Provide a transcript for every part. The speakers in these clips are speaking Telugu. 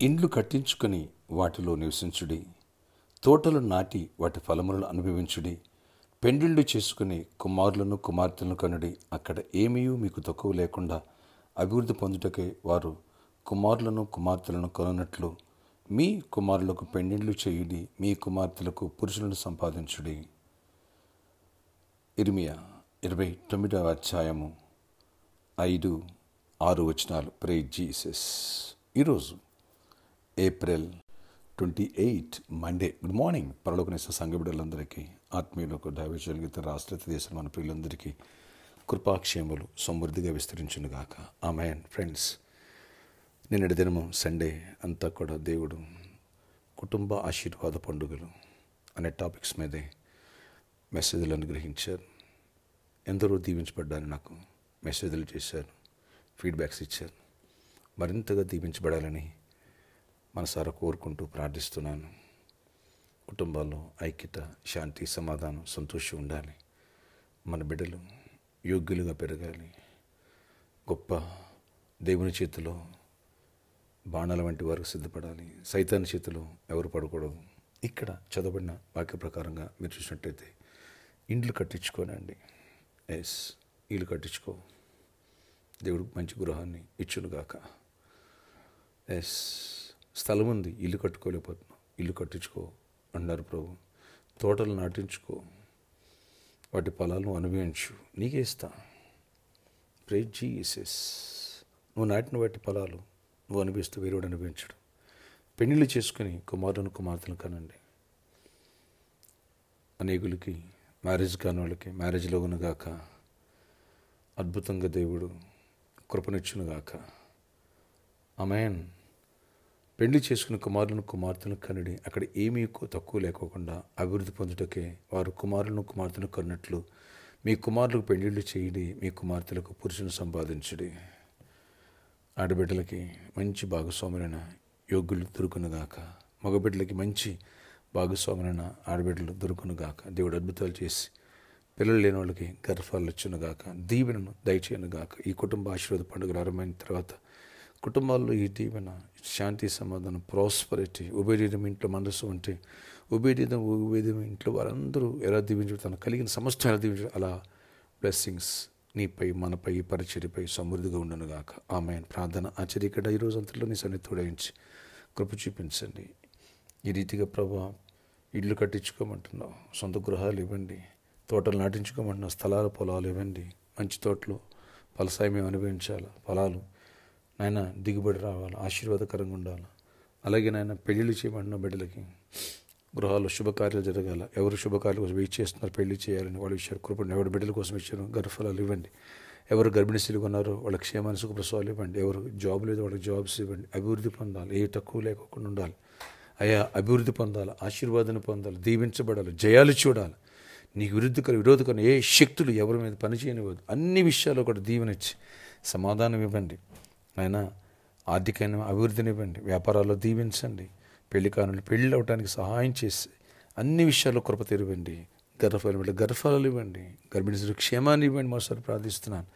ఇండ్లు కట్టించుకొని వాటిలో నివసించుడి, తోటలు నాటి వాటి ఫలములను అనుభవించుడి, పెండిళ్ళు చేసుకుని కుమారులను కుమార్తెలను కనుడి. అక్కడ ఏమీ మీకు తక్కువ లేకుండా అభివృద్ధి పొందుటకే వారు కుమారులను కుమార్తెలను కొనున్నట్లు మీ కుమారులకు పెండిళ్ళు చేయుడి, మీ కుమార్తెలకు పురుషులను సంపాదించుడి. ఇర్మియా 29వ అధ్యాయము 5-6 వచనాలు. Praise Jesus. ఈరోజు ఏప్రిల్ 28 మండే. Good morning. పరలోకనేసే సంఘ బిడ్డలందరికీ, ఆత్మీయులకు, దైవజనులకు, రాష్ట్ర దేశం మన ప్రియులందరికీ కృపాక్షేమములు సమృద్ధిగా విస్తరించునుగాక. ఆమేన్. ఫ్రెండ్స్, నిన్నటి దినము సండే అంతా కూడా దేవుడు కుటుంబ ఆశీర్వాద పండుగలు అనే టాపిక్స్ మీదే మెసేజ్లు అనుగ్రహించారు. ఎందరో దీవించబడ్డారని నాకు మెసేజ్లు చేశారు, ఫీడ్బ్యాక్స్ ఇచ్చారు. మరింతగా దీవించబడాలని మనసారా కోరుకుంటూ ప్రార్థిస్తున్నాను. కుటుంబాల్లో ఐక్యత, శాంతి, సమాధానం, సంతోషం ఉండాలి. మన బిడ్డలు యోగ్యులుగా పెరగాలి. గొప్ప దేవుని చేతిలో బాణాల వంటి వారికి సిద్ధపడాలి. సైతాన్ చేతిలో ఎవరు పడకూడదు. ఇక్కడ చదవబడిన వాక్య ప్రకారంగా మీరు చూసినట్టయితే ఇండ్లు కట్టించుకోనండి. ఇల్లు కట్టించుకో, దేవుడు మంచి గృహాన్ని ఇచ్చునుగాక. స్థలం ఉంది, ఇల్లు కట్టుకోలేకపోతున్నావు, ఇల్లు కట్టించుకో అన్నారు ప్రభు. తోటలు నాటించుకో, వాటి ఫలాలను అనుభవించు, నీకే ఇస్తా. Praise Jesus. నువ్వు నాటిన వాటి ఫలాలు నువ్వు అనుభవిస్తూ వేరేవాడు అనుభవించడు. పెళ్లిళ్ళు చేసుకుని కుమారులను కుమార్తెలను కనండి. అనేకులకి మ్యారేజ్ కాని వాళ్ళకి మ్యారేజ్లో ఉన్నగాక. అద్భుతంగా దేవుడు కృపనిచ్చునుగాక. ఆమేన్. పెళ్లి చేసుకుని కుమారులను కుమార్తెలను కనుడి. అక్కడ ఏమీ తక్కువ లేకోకుండా అభివృద్ధి పొందుటకే వారు కుమారులను కుమార్తెను కన్నట్లు మీ కుమారులకు పెళ్లిళ్ళు చేయండి, మీ కుమార్తెలకు పురుషుని సంపాదించుడి. ఆడబిడ్డలకి మంచి భాగస్వాములైన యోగ్యులు దొరుకునుగాక. మగబిడ్డలకి మంచి భాగస్వాములైన ఆడబిడ్డలు దొరుకునుగాక. దేవుడు అద్భుతాలు చేసి పిల్లలు లేని వాళ్ళకి గర్భాలు వచ్చునుగాక. దీవెనను దయచేయనుగాక. ఈ కుటుంబ ఆశీర్వాద పండుగలు ఆరంభమైన తర్వాత కుటుంబాల్లో ఈ దీవెన, శాంతి, సమాధానం, ప్రాస్పరిటీ, ఉభయదీతం ఇంట్లో మనసు ఉంటే ఉభయదీతం ఇంట్లో వారందరూ ఎలా దీవించడం, తనకు కలిగిన సమస్తం ఎలా దీవించడం, అలా బ్లెస్సింగ్స్ నీపై, మనపై, పరిచర్యపై సమృద్ధిగా ఉండనుగాక. ఆమేన్. ప్రార్థన. ఆచరికట ఈరోజు అంతలో నీ సన్నిధి తోడయించి కృప చూపించండి. ఈ రీతిగా ప్రభా ఇళ్ళు కట్టించుకోమంటున్నావు, సొంత గృహాలు ఇవ్వండి, తోటలు నాటించుకోమంటున్నావు, స్థలాలు, పొలాలు ఇవ్వండి. మంచి తోటలు ఫలసాయం మేము అనుభవించాలి. ఫలాలు నాయన దిగుబడి రావాలి, ఆశీర్వాదకరంగా ఉండాలి. అలాగే నాయన పెళ్ళిళ్ళు చేయమంటున్నావు బిడ్డలకి, గృహాల్లో శుభకార్యాలు జరగాల. ఎవరు శుభకార్యాల కోసం వెయిట్ చేస్తున్నారు, పెళ్లి చేయాలని వాళ్ళు ఇచ్చారు కృపను. ఎవరు బిడ్డల కోసం ఇచ్చారు, గర్భఫలాలు ఇవ్వండి. ఎవరు గర్భిణీ స్త్రీలు ఉన్నారో వాళ్ళకి క్షేమాన్ని, సుఖ ప్రసవాలు ఇవ్వండి. ఎవరు జాబ్ లేదు వాళ్ళకి జాబ్స్ ఇవ్వండి. అభివృద్ధి పొందాలి, ఏ తక్కువ లేకుండా ఉండాలి. అయ్యా అభివృద్ధి పొందాలి, ఆశీర్వాదాన్ని పొందాలి, దీవించబడాలి, జయాలు చూడాలి. నీకు విరోధకరం ఏ శక్తులు ఎవరి మీద పనిచేయనివ్వదు. అన్ని విషయాల్లో కూడా దీవెనిచ్చి సమాధానం ఇవ్వండి. అయినా ఆర్థికమైన అభివృద్ధిని ఇవ్వండి. వ్యాపారాల్లో దీవించండి. పెళ్లి కానులు పెళ్ళి అవడానికి సహాయం చేసి అన్ని విషయాల్లో కృప తెరవండి. గర్భఫలాలు ఇవ్వండి. గర్భిణీ క్షేమాన్ని ఇవ్వండి. మరోసారి ప్రార్థిస్తున్నాను.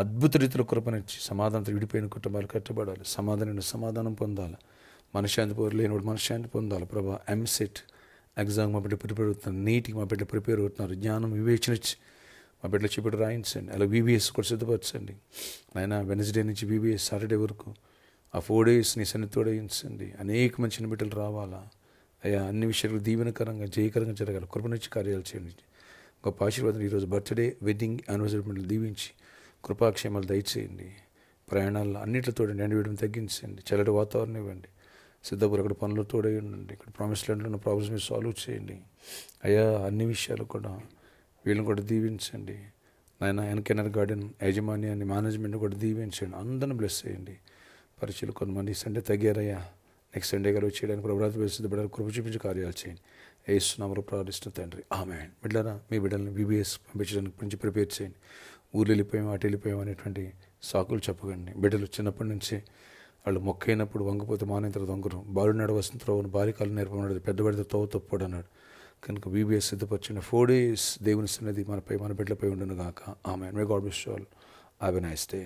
అద్భుత రీతిలో కృపనిచ్చి సమాధానంతో విడిపోయిన కుటుంబాలు కట్టబడాలి. సమాధానం పొందాలి. మనశ్శాంతి లేనివాడు మనశ్శాంతి పొందాలి. ప్రభా ఎంసెట్ ఎగ్జామ్ మా బిడ్డ ప్రిపేర్ అవుతున్నారు, నీటికి మా బిడ్డ ప్రిపేర్ అవుతున్నారు. జ్ఞానం వివేచన ఇచ్చి మా బిడ్డలు చెప్పి రాయించండి. అలా VBS కూడా సిద్ధపరచండి. ఆయన వెనస్డే నుంచి VBS సాటర్డే వరకు ఆ 4 days నీ సన్నిధి తోడయించండి. అనేక మంచి బిడ్డలు రావాలా. అయ్యా అన్ని విషయాలు దీవెనకరంగా, జయకరంగా జరగాలి. కృపనిచ్చి కార్యాలు చేయండి. గొప్ప ఆశీర్వాదం. ఈరోజు బర్త్డే, వెడ్డింగ్, యానివర్సరీ బిడ్డలు దీవించి కృపాక్షేమాలు దయచేయండి. ప్రయాణాల్లో అన్నింటితో ఎండవేయడం తగ్గించండి. చల్లటి వాతావరణం ఇవ్వండి. సిద్ధపూర్ అక్కడ పనులు తోడై ఉండండి. ఇక్కడ ప్రామిస్ ల్యాండ్లో ఉన్న ప్రాబ్లమ్స్ మీరు సాల్వ్ చేయండి. అయ్యా అన్ని విషయాలు కూడా వీళ్ళని కూడా దీవించండి. నాయన ఎన్కెనర్ గార్డెన్ యాజమాన్యాన్ని, మేనేజ్మెంట్ కూడా దీవించండి. అందరిని బ్లెస్ చేయండి. పరిచయలు కొంతమంది సండే తగ్గారయ్యా, నెక్స్ట్ సండే గారు చేయడానికి ప్రభుత్వ సిద్ధపడాలి. కృప చూపించి కార్యాలు చేయండి. యేసునామములో ప్రార్థిస్తున్న తండ్రి, ఆమేన్. బిడ్డలారా, మీ బిడ్డలను VBS పంపించడానికి నుంచి ప్రిపేర్ చేయండి. ఊరు వెళ్ళిపోయాం, అటు వెళ్ళిపోయాం అనేటువంటి సాకులు చెప్పకండి. బిడ్డలు చిన్నప్పటి నుంచి వాళ్ళు మొక్కైనప్పుడు వంగపోతే మానేంత వంగరు. బాలు నడవలసిన త్రోవను బాలికలు నేర్పమన్నాడు, పెద్దబడితే తోవ తప్పడు అన్నాడు. కనుక VBS సిద్ధపరిచిన 4 days దేవుని సన్నిధి మనపై, మన బిడ్డలపై ఉండును గాక. ఆమేన్. May God bless you all. Have a nice day.